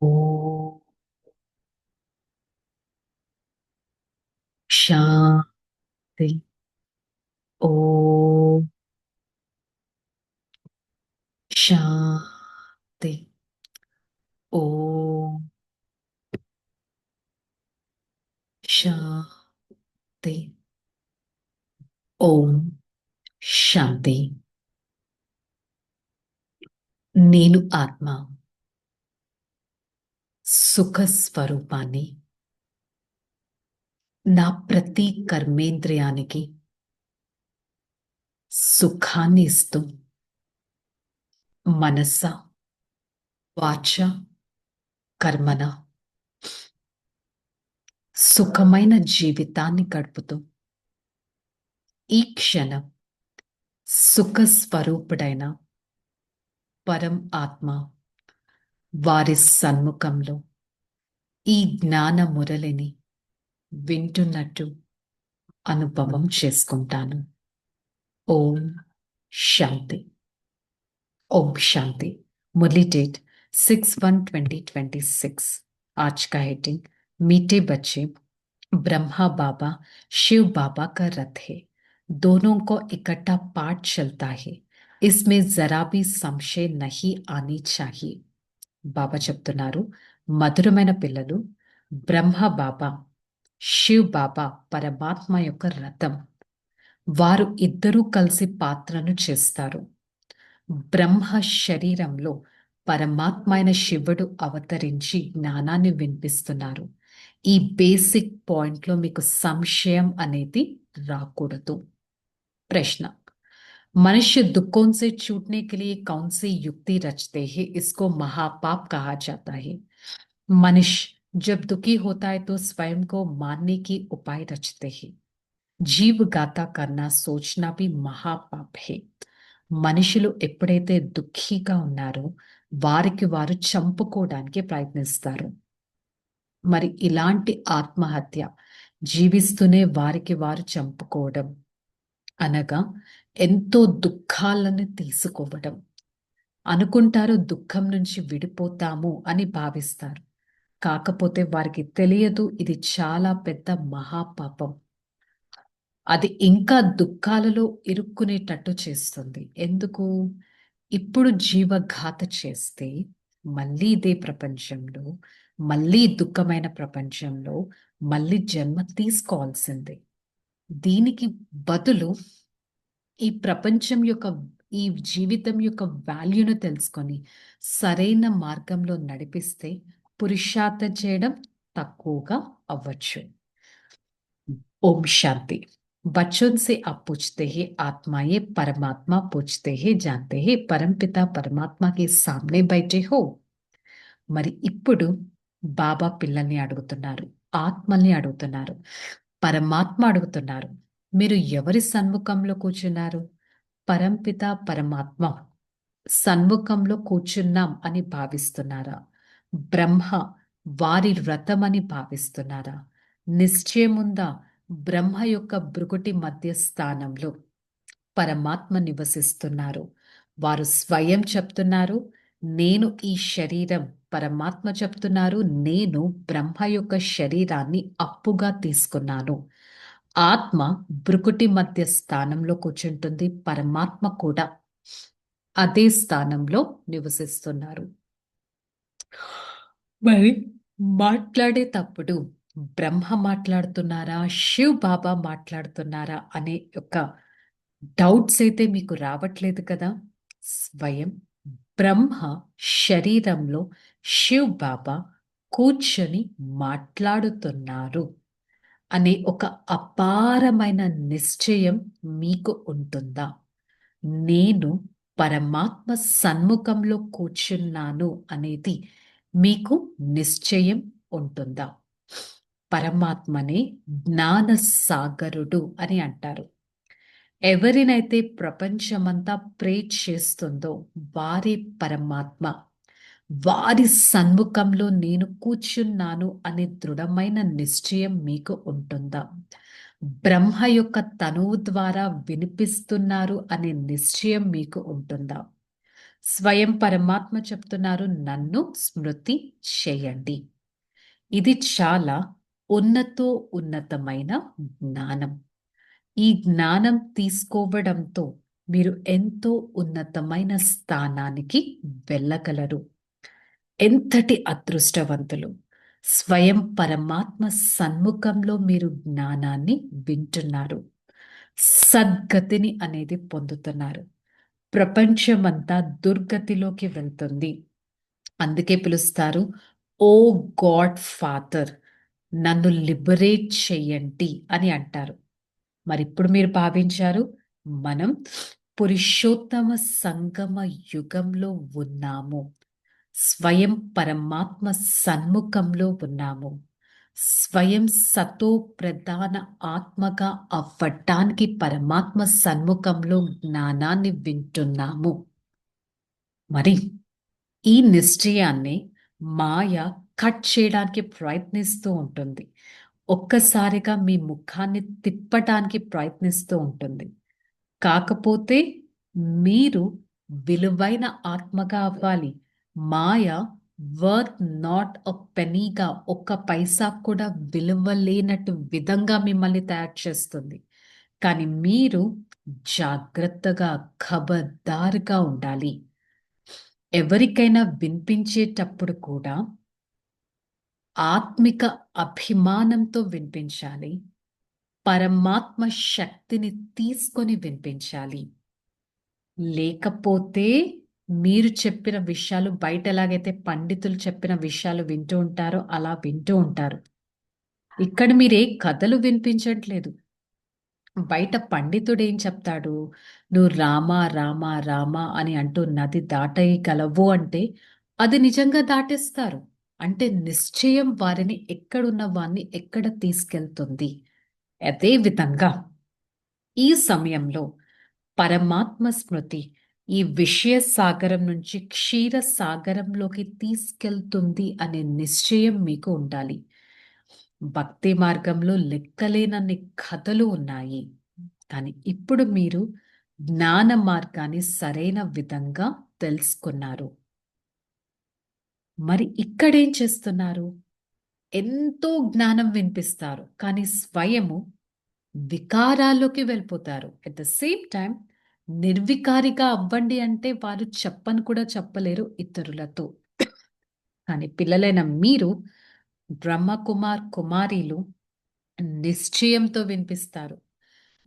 ఓం శాంతి. ఓం శాంతి. ఓం శాంతి. ఓం శాంతి. నేను ఆత్మ సుఖ స్వరూపాన్ని నా ప్రతి కర్మేంద్రియానికి సుఖాన్ని ఇస్తూ మనస్స వాచ కర్మన సుఖమైన జీవితాన్ని గడుపుతూ ఈ క్షణం సుఖ స్వరూపుడైన పరం ఆత్మ వారి సన్ముఖంలో ఈ జ్ఞాన మురళిని వింటున్నట్టు అనుభవం చేసుకుంటాను. ఓం శాంతి. ओम शांति। मुरली डेट 6/1/2026। आज का हेडिंग मीठे बच्चे ब्रह्मा बाबा शिव बाबा का रथ है। दोनों को इकट्ठा पाठ चलता है, इसमें जरा भी संशय नहीं आनी चाहिए। బాబా చెప్తున్నారు, మధురమైన పిల్లలు, బ్రహ్మ బాబా శివ్ బాబా పరమాత్మ యొక్క రథం. వారు ఇద్దరూ కలిసి పాత్రను చేస్తారు. బ్రహ్మ శరీరంలో పరమాత్మ అయిన శివుడు అవతరించి జ్ఞానాన్ని వినిపిస్తున్నారు. ఈ బేసిక్ పాయింట్లో మీకు సంశయం అనేది రాకూడదు. ప్రశ్న, मनुष्य दुखों से छूटने के लिए कौन सी युक्ति रचते हैं? इसको महापाप कहा जाता है। मनुष्य जब दुखी होता है तो स्वयं को मारने की उपाय रचते हैं। జీవ్ గాథ కన్నా సోచనా బి మహాపాప్ హే. మనుషులు ఎప్పుడైతే దుఃఖీగా ఉన్నారో వారికి వారు చంపుకోవడానికి ప్రయత్నిస్తారు. మరి ఇలాంటి ఆత్మహత్య, జీవిస్తూనే వారికి వారు చంపుకోవడం అనగా ఎంతో దుఃఖాలను తీసుకోవడం. అనుకుంటారు దుఃఖం నుంచి విడిపోతాము అని భావిస్తారు. కాకపోతే వారికి తెలియదు ఇది చాలా పెద్ద మహాపాపం. అది ఇంకా దుఃఖాలలో ఇరుక్కునేటట్టు చేస్తుంది. ఎందుకు? ఇప్పుడు జీవఘాత చేస్తే మళ్ళీ ఇదే ప్రపంచంలో, మళ్ళీ దుఃఖమైన ప్రపంచంలో మళ్ళీ జన్మ తీసుకోవాల్సిందే. దీనికి బదులు ఈ ప్రపంచం యొక్క, ఈ జీవితం యొక్క వాల్యూను తెలుసుకొని సరైన మార్గంలో నడిపిస్తే పురుషార్థం చేయడం తక్కువగా అవ్వచ్చు. ओम शांति। बच्चों से आप पूछते हैं, आत्माएं परमात्मा पूछते हैं, जानते हैं परमपिता परमात्मा के सामने बैठे हो। మరి ఇప్పుడు బాబా పిల్లల్ని అడుగుతున్నారు, ఆత్మల్ని అడుగుతున్నారు, పరమాత్మ అడుగుతున్నారు, మీరు ఎవరి సన్ముఖంలో కూర్చున్నారు? పరంపిత పరమాత్మ సన్ముఖంలో కూర్చున్నాం అని భావిస్తున్నారా? బ్రహ్మ వారి వ్రతమని భావిస్తున్నారా? నిశ్చయముందా బ్రహ్మ యొక్క భృకుటి మధ్య స్థానంలో పరమాత్మ నివసిస్తున్నారు. వారు స్వయం చెప్తున్నారు, నేను ఈ శరీరం. పరమాత్మ చెప్తున్నారు, నేను బ్రహ్మ యొక్క శరీరాన్ని అప్పుగా తీసుకున్నాను. ఆత్మ భృకుటి మధ్య స్థానంలో కూర్చుంటుంది. పరమాత్మ కూడా అదే స్థానంలో నివసిస్తున్నారు. మరి మాట్లాడేటప్పుడు బ్రహ్మ మాట్లాడుతున్నారా, శివ్ బాబా మాట్లాడుతున్నారా అనే ఒక డౌట్స్ అయితే మీకు రావట్లేదు కదా? స్వయం బ్రహ్మ శరీరంలో శివ్ బాబా కూర్చొని మాట్లాడుతున్నారు అనే ఒక అపారమైన నిశ్చయం మీకు ఉంటుందా? నేను పరమాత్మ సన్ముఖంలో కూర్చున్నాను అనేది మీకు నిశ్చయం ఉంటుందా? పరమాత్మనే జ్ఞాన సాగరుడు అని అంటారు. ఎవరినైతే ప్రపంచమంతా ప్రే చేస్తుందో వారి పరమాత్మ. వారి సన్ముఖంలో నేను కూర్చున్నాను అనే దృఢమైన నిశ్చయం మీకు ఉంటుందా? బ్రహ్మ యొక్క తనువు ద్వారా వినిపిస్తున్నారు అనే నిశ్చయం మీకు ఉంటుందా? స్వయం పరమాత్మ చెప్తున్నారు, నన్ను స్మృతి చేయండి. ఇది చాలా ఉన్నతో ఉన్నతమైన జ్ఞానం. ఈ జ్ఞానం తీసుకోవడంతో మీరు ఎంతో ఉన్నతమైన స్థానానికి వెళ్ళగలరు. ఎంతటి అదృష్టవంతులు! స్వయం పరమాత్మ సన్ముఖంలో మీరు జ్ఞానాన్ని వింటున్నారు. సద్గతిని అనేది పొందుతున్నారు. ప్రపంచమంతా దుర్గతిలోకి వెళ్తుంది. అందుకే పిలుస్తారు, ఓ గాడ్ ఫాదర్, నన్ను లిబరేట్ చెయ్యండి అని అంటారు. మరిప్పుడు మీరు భావించారు, మనం పురుషోత్తమ సంగమ యుగంలో ఉన్నాము. స్వయం పరమాత్మ సన్ముఖంలో ఉన్నాము. స్వయం సతో ప్రధాన ఆత్మగా అవ్వటానికి పరమాత్మ సన్ముఖంలో జ్ఞానాన్ని వింటున్నాము. మరి ఈ నిశ్చయాన్ని మాయ కట్ చేయడానికి ప్రయత్నిస్తూ ఉంటుంది. ఒక్కసారిగా మీ ముఖాన్ని తిప్పటానికి ప్రయత్నిస్తూ ఉంటుంది. కాకపోతే మీరు విలువైన ఆత్మగా అవ్వాలి. మాయ వర్త్ నాట్ అ పెనీగా, ఒక్క పైసా కూడా విలువ లేనట్టు విధంగా మిమ్మల్ని తయారు చేస్తుంది. కానీ మీరు జాగ్రత్తగా, ఖబర్దారుగా ఉండాలి. ఎవరికైనా వినిపించేటప్పుడు కూడా ఆత్మిక అభిమానంతో వినిపించాలి. పరమాత్మ శక్తిని తీసుకొని వినిపించాలి. లేకపోతే మీరు చెప్పిన విషయాలు బయట ఎలాగైతే పండితులు చెప్పిన విషయాలు వింటూ ఉంటారో అలా వింటూ ఉంటారు. ఇక్కడ మీరే కథలు వినిపించట్లేదు. బయట పండితుడేం చెప్తాడు? నువ్వు రామ రామ రామ అని అంటూ నది దాటేయగలవు అంటే అది నిజంగా దాటేస్తారు. అంటే నిశ్చయం వారిని ఎక్కడున్న వారిని ఎక్కడ తీసుకెళ్తుంది. అదే విధంగా ఈ సమయంలో పరమాత్మ స్మృతి ఈ విషయ సాగరం నుంచి క్షీర సాగరంలోకి తీసుకెళ్తుంది అనే నిశ్చయం మీకు ఉండాలి. భక్తి మార్గంలో లెక్కలేనన్ని కథలు ఉన్నాయి. కానీ ఇప్పుడు మీరు జ్ఞాన మార్గాన్ని సరైన విధంగా తెలుసుకున్నారు. మరి ఇక్కడేం చేస్తున్నారు? ఎంతో జ్ఞానం వినిపిస్తారు. కానీ స్వయము వికారాల్లోకి వెళ్ళిపోతారు. అట్ ద సేమ్ టైం నిర్వికారిగా అవ్వండి అంటే వారు చెప్పని కూడా చెప్పలేరు ఇతరులతో. కానీ పిల్లలైన మీరు బ్రహ్మకుమార్ కుమారీలు నిశ్చయంతో వినిపిస్తారు.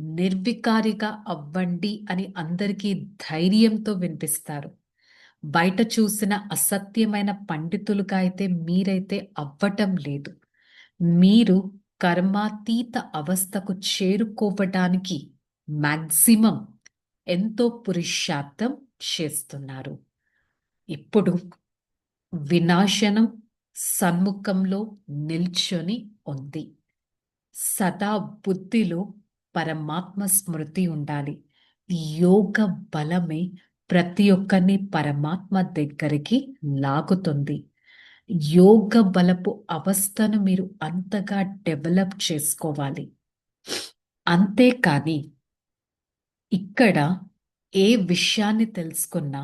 నిర్వికారిగా అవ్వండి అని అందరికీ ధైర్యంతో వినిపిస్తారు. బయట చూసిన అసత్యమైన పండితులుగా అయితే మీరైతే అవ్వటం లేదు. మీరు కర్మాతీత అవస్థకు చేరుకోవటానికి మాక్సిమం ఎంతో పురుషార్థం చేస్తున్నారు. ఇప్పుడు వినాశనం సన్ముఖంలో నిల్చొని ఉంది. సదా బుద్ధిలో పరమాత్మ స్మృతి ఉండాలి. యోగ బలమే ప్రతి ఒక్కరిని పరమాత్మ దగ్గరికి లాగుతుంది. యోగ బలపు అవస్థను మీరు అంతగా డెవలప్ చేసుకోవాలి. అంతేకాని ఇక్కడ ఏ విషయాన్ని తెలుసుకున్నా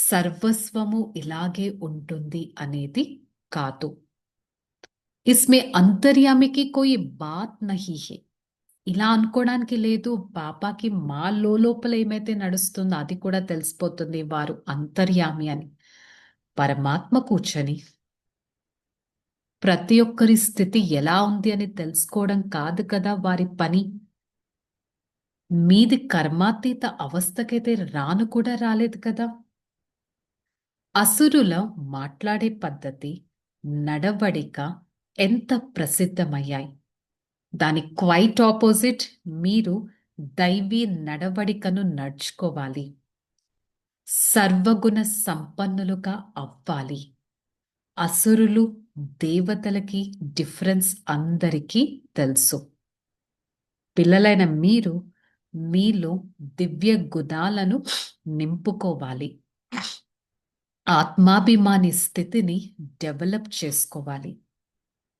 సర్వస్వము ఇలాగే ఉంటుంది అనేది కాదు. ఇస్మే అంతర్యామికి కోయి బాత్ నహీ హై. ఇలా అనుకోవడానికి లేదు. బాబాకి మా లోపల ఏమైతే నడుస్తుందో అది కూడా తెలిసిపోతుంది వారు అంతర్యామి అని. పరమాత్మ కూర్చొని ప్రతి ఒక్కరి స్థితి ఎలా ఉంది అని తెలుసుకోవడం కాదు కదా వారి పని. మీది కర్మాతీత అవస్థకైతే రాను కూడా రాలేదు కదా. అసురుల మాట్లాడే పద్ధతి, నడవడిక ఎంత ప్రసిద్ధమయ్యాయి. దాని క్వైట్ ఆపోజిట్ మీరు దైవీ నడవడికను నడుచుకోవాలి. సర్వగుణ సంపన్నులుగా అవ్వాలి. అసురులు దేవతలకి డిఫరెన్స్ అందరికీ తెలుసు. పిల్లలైన మీరు మీలో దివ్య గుణాలను నింపుకోవాలి. ఆత్మాభిమాని స్థితిని డెవలప్ చేసుకోవాలి.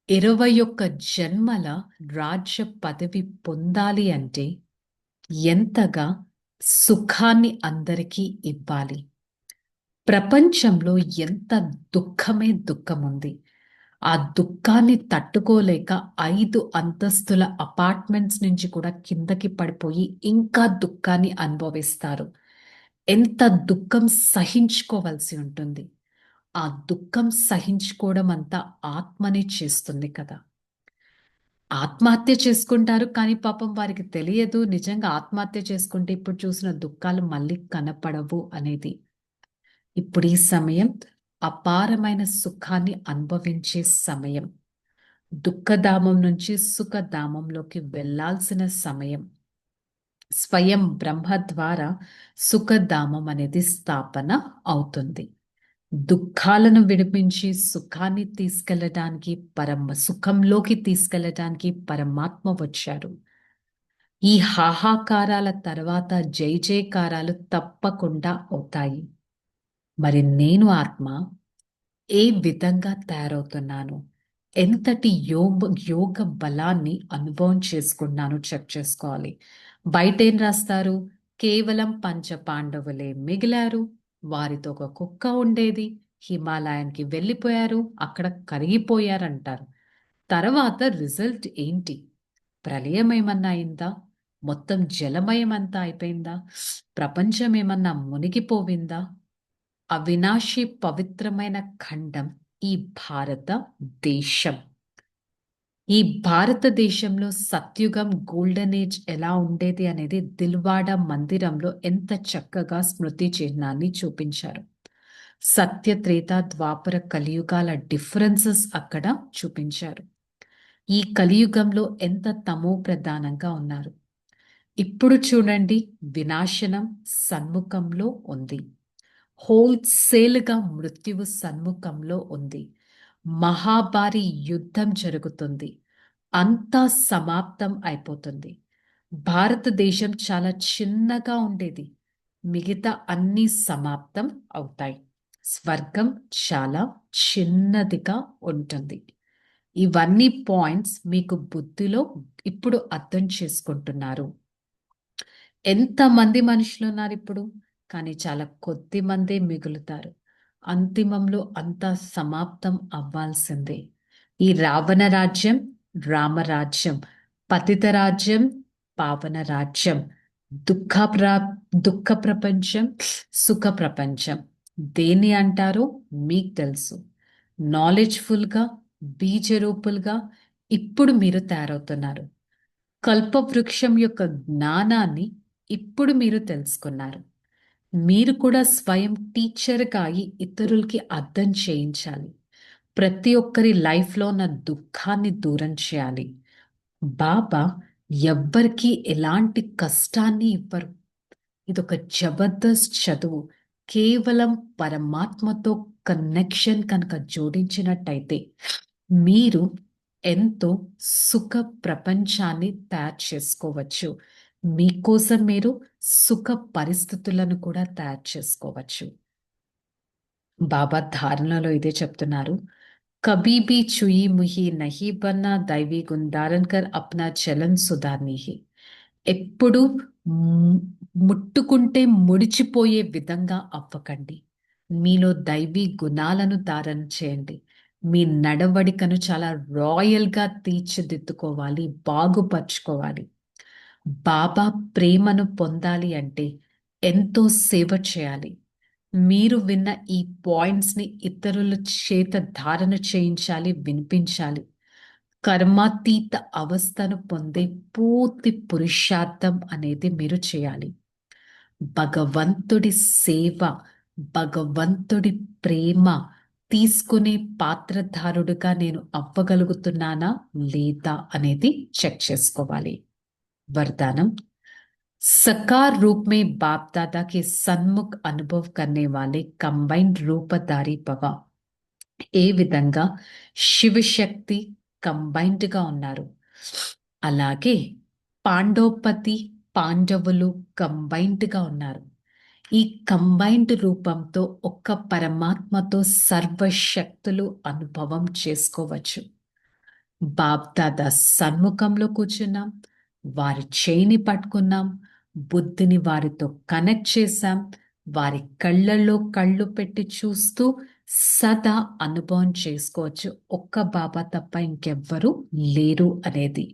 21 జన్మల రాజ్య పదవి పొందాలి అంటే ఎంతగా సుఖాన్ని అందరికీ ఇవ్వాలి. ప్రపంచంలో ఎంత దుఃఖమే దుఃఖముంది. ఆ దుఃఖాన్ని తట్టుకోలేక 5 అంతస్తుల అపార్ట్మెంట్స్ నుంచి కూడా కిందకి పడిపోయి ఇంకా దుఃఖాన్ని అనుభవిస్తారు. ఎంత దుఃఖం సహించుకోవాల్సి ఉంటుంది. ఆ దుఃఖం సహించుకోవడం అంతా ఆత్మనే చేస్తుంది కదా! ఆత్మహత్య చేసుకుంటారు. కానీ పాపం వారికి తెలియదు నిజంగా ఆత్మహత్య చేసుకుంటే ఇప్పుడు చూసిన దుఃఖాలు మళ్ళీ కనపడవు అనేది. ఇప్పుడు ఈ సమయం అపారమైన సుఖాన్ని అనుభవించే సమయం. దుఃఖధామం నుంచి సుఖధామంలోకి వెళ్ళాల్సిన సమయం. స్వయం బ్రహ్మ ద్వారా సుఖధామం అనేది స్థాపన అవుతుంది. దుఃఖాలను విడిపించి సుఖాన్ని తీసుకెళ్ళడానికి సుఖంలోకి తీసుకెళ్ళడానికి పరమాత్మ వచ్చారు. ఈ హాహాకారాల తర్వాత జై జయకారాలు తప్పకుండా అవుతాయి. మరి నేను ఆత్మ ఏ విధంగా తయారవుతున్నాను, ఎంతటి యోగ బలాన్ని అనుభవం చేసుకున్నాను చెక్ చేసుకోవాలి. బయటేం రాస్తారు? కేవలం పంచ పాండవులే మిగిలారు, వారితో ఒక కుక్క ఉండేది, హిమాలయానికి వెళ్ళిపోయారు, అక్కడ కరిగిపోయారంటారు. తర్వాత రిజల్ట్ ఏంటి? ప్రళయం ఏమన్నా అయిందా? మొత్తం జలమయమంతా అయిపోయిందా? ప్రపంచం ఏమన్నా మునిగిపోయిందా? అవినాశి పవిత్రమైన ఖండం ఈ భారతదేశం. ఈ భారతదేశంలో సత్యుగం గోల్డెన్ ఏజ్ ఎలా ఉండేది అనేది దిల్వాడ మందిరంలో ఎంత చక్కగా స్మృతి చిహ్నాన్ని చూపించారు. సత్య త్రేత ద్వాపర కలియుగాల డిఫరెన్సెస్ అక్కడ చూపించారు. ఈ కలియుగంలో ఎంత తమో ప్రధానంగా ఉన్నారు. ఇప్పుడు చూడండి, వినాశనం సన్ముఖంలో ఉంది. హోల్సేల్గా మృత్యువు సన్ముఖంలో ఉంది. మహాభారీ యుద్ధం జరుగుతుంది. అంతా సమాప్తం అయిపోతుంది. భారతదేశం చాలా చిన్నగా ఉండేది. మిగతా అన్ని సమాప్తం అవుతాయి. స్వర్గం చాలా చిన్నదిగా ఉంటుంది. ఇవన్నీ పాయింట్స్ మీకు బుద్ధిలో ఇప్పుడు అర్థం చేసుకుంటున్నారు. ఎంతమంది మనుషులు ఉన్నారు ఇప్పుడు? కానీ చాలా కొద్ది మందే మిగులుతారు. అంతిమంలో అంతా సమాప్తం అవ్వాల్సిందే. ఈ రావణ రాజ్యం, రామరాజ్యం, పతిత రాజ్యం, పావన రాజ్యం, దుఃఖ దుఃఖ ప్రపంచం, సుఖ ప్రపంచం దేని అంటారో మీకు తెలుసు. నాలెడ్జ్ఫుల్గా, బీజరూపులుగా ఇప్పుడు మీరు తయారవుతున్నారు. కల్పవృక్షం యొక్క జ్ఞానాన్ని ఇప్పుడు మీరు తెలుసుకున్నారు. మీరు కూడా స్వయం టీచర్గా అయి ఇతరులకి అర్థం చేయించాలి. ప్రతి ఒక్కరి లైఫ్లో ఉన్న దుఃఖాన్ని దూరం చేయాలి. బాబా ఎవ్వరికీ ఎలాంటి కష్టాన్ని ఇవ్వరు. ఇదొక జబర్దస్త్ చదువు. కేవలం పరమాత్మతో కనెక్షన్ కనుక జోడించినట్టయితే మీరు ఎంతో సుఖ ప్రపంచాన్ని తయారు చేసుకోవచ్చు. మీకోసం మీరు సుఖ పరిస్థితులను కూడా తయారు చేసుకోవచ్చు. బాబా ధారణలో ఇదే చెప్తున్నారు. కభీ భీ చుయి ముహి నహీ బన్నా, దైవీ గుందారన్ కర్ అప్నా చలన్ సుధార్ని హి. ఎప్పుడు ముట్టుకుంటే ముడిచిపోయే విధంగా అవ్వకండి. మీలో దైవీ గుణాలను ధారణ చేయండి. మీ నడవడికను చాలా రాయల్గా తీర్చిదిద్దుకోవాలి, బాగుపరుచుకోవాలి. బాబా ప్రేమను పొందాలి అంటే ఎంతో సేవ చేయాలి. మీరు విన్న ఈ పాయింట్స్ని ఇతరుల చేత ధారణ చేయించాలి, వినిపించాలి. కర్మాతీత అవస్థను పొందే పూర్తి పురుషార్థం అనేది మీరు చేయాలి. భగవంతుడి సేవ, భగవంతుడి ప్రేమ తీసుకునే పాత్రధారుడుగా నేను అవ్వగలుగుతున్నానా లేదా అనేది చెక్ చేసుకోవాలి. वरदानम। सकार रूप में बाप दादा के सन्मुख अनुभव करने वाले कंबाइंड रूपधारी भव. ఏ విధంగా శివశక్తి కంబైన్డ్ గా ఉన్నారు, అలాగే పాండోపతి పాండవులు కంబైన్డ్ గా ఉన్నారు. ఈ కంబైన్డ్ రూపంతో ఒక్క పరమాత్మతో సర్వశక్తులు అనుభవం చేసుకోవచ్చు. బాప్దాదా సన్ముఖంలో కూర్చున్నాం, వారి చేయిని పట్టుకున్నాం, బుద్ధిని వారితో కనెక్ట్ చేశాం, వారి కళ్ళల్లో కళ్ళు పెట్టి చూస్తూ సదా అనుభవం చేసుకోవచ్చు. ఒక్క బాబా తప్ప ఇంకెవ్వరూ లేరు అనేది.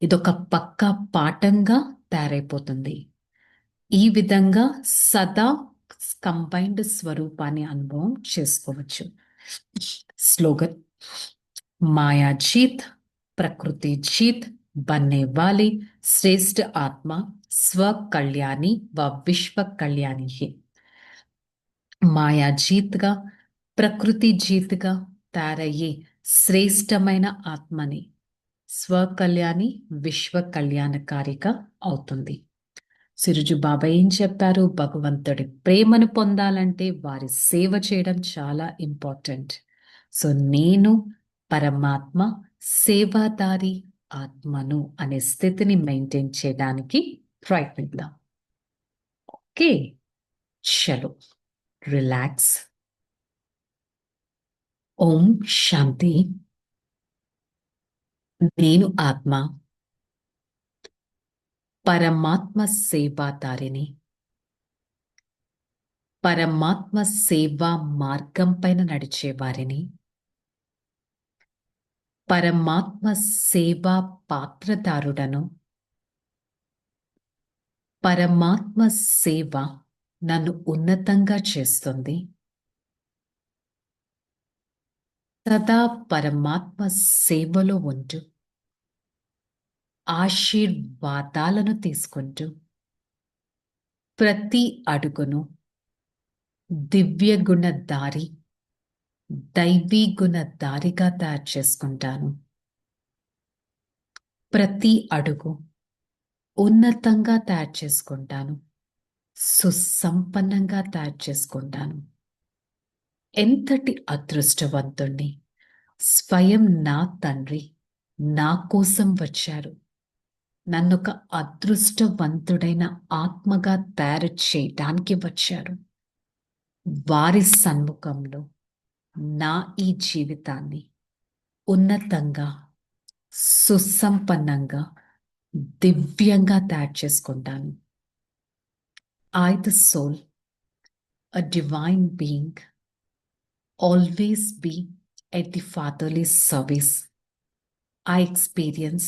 ఇదొక పక్కా పాఠంగా తయారైపోతుంది. ఈ విధంగా సదా కంబైన్డ్ స్వరూపాన్ని అనుభవం చేసుకోవచ్చు. స్లోగన్: माया जीत, प्रकृति जीत, बनने वाली श्रेष्ठ आत्मा स्व कल्याणी व विश्व कल्याणी है. మాయా జీత్గా, ప్రకృతి జీత్గా తయారయ్యే శ్రేష్టమైన ఆత్మని స్వకళ్యాణి, విశ్వ కళ్యాణకారిగా అవుతుంది. సిరుజు బాబా ఏం చెప్పారు? భగవంతుడి ప్రేమను పొందాలంటే వారి సేవ చేయడం చాలా ఇంపార్టెంట్. సో నేను పరమాత్మ సేవాదారి ఆత్మను అనే స్థితిని మెయింటైన్ చేయడానికి ప్రయత్నిద్దాం. ఓకే, చలో రిలాక్స్. ఓం శాంతి. నేను ఆత్మ పరమాత్మ సేవాదారిని. పరమాత్మ సేవా మార్గం పైన నడిచేవారిని. పరమాత్మ సేవా పాత్రదారుడను. పరమాత్మ సేవ నన్ను ఉన్నతంగా చేస్తుంది. సదా పరమాత్మ సేవలో ఉంటూ ఆశీర్వాదాలను తీసుకుంటూ ప్రతి అడుగును దివ్య గుణధారి, దైవీ గుణధారిగా తయారు చేసుకుంటాను. ప్రతి అడుగు ఉన్నతంగా తయారు చేసుకుంటాను. సుసంపన్నంగా తయారు చేసుకుంటాను. ఎంతటి అదృష్టవంతుణ్ణి! స్వయం నా తండ్రి నా కోసం వచ్చారు. నన్నొక అదృష్టవంతుడైన ఆత్మగా తయారు చేయడానికి వచ్చారు. వారి సన్ముఖంలో నా ఈ జీవితాన్ని ఉన్నతంగా, సుసంపన్నంగా, దివ్యంగా తయారు చేసుకుంటాను. I, the soul, a divine being, always be at the fatherly service. I experience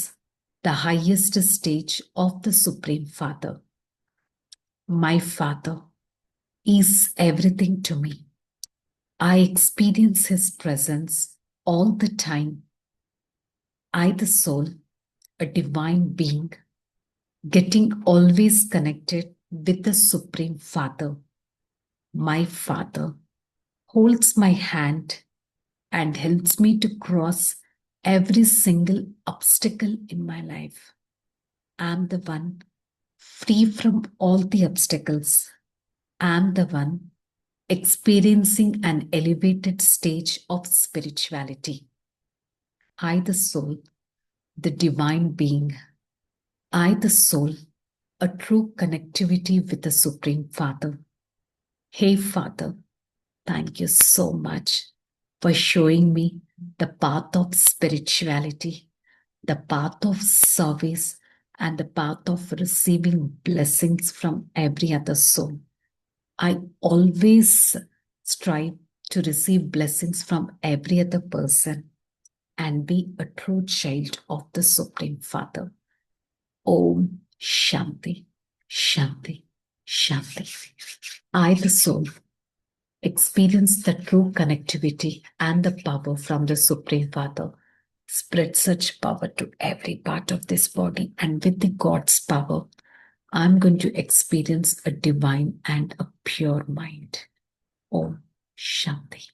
the highest stage of the Supreme Father. My Father is everything to me. I experience His presence all the time. I, the soul, a divine being, getting always connected with the Supreme Father. My Father holds my hand and helps me to cross every single obstacle in my life. I am the one free from all the obstacles. I am the one experiencing an elevated stage of spirituality. I, the soul, the divine being. I, the soul, a true connectivity with the Supreme Father. Hey, Father, thank you so much for showing me the path of spirituality, the path of service, and the path of receiving blessings from every other soul. I always strive to receive blessings from every other person and be a true child of the Supreme Father. Om Shanti, Shanti, Shanti. I, the soul, experience the true connectivity and the power from the Supreme Father. Spread such power to every part of this body, and with the God's power, I'm going to experience a divine and a pure mind. Om Shanti.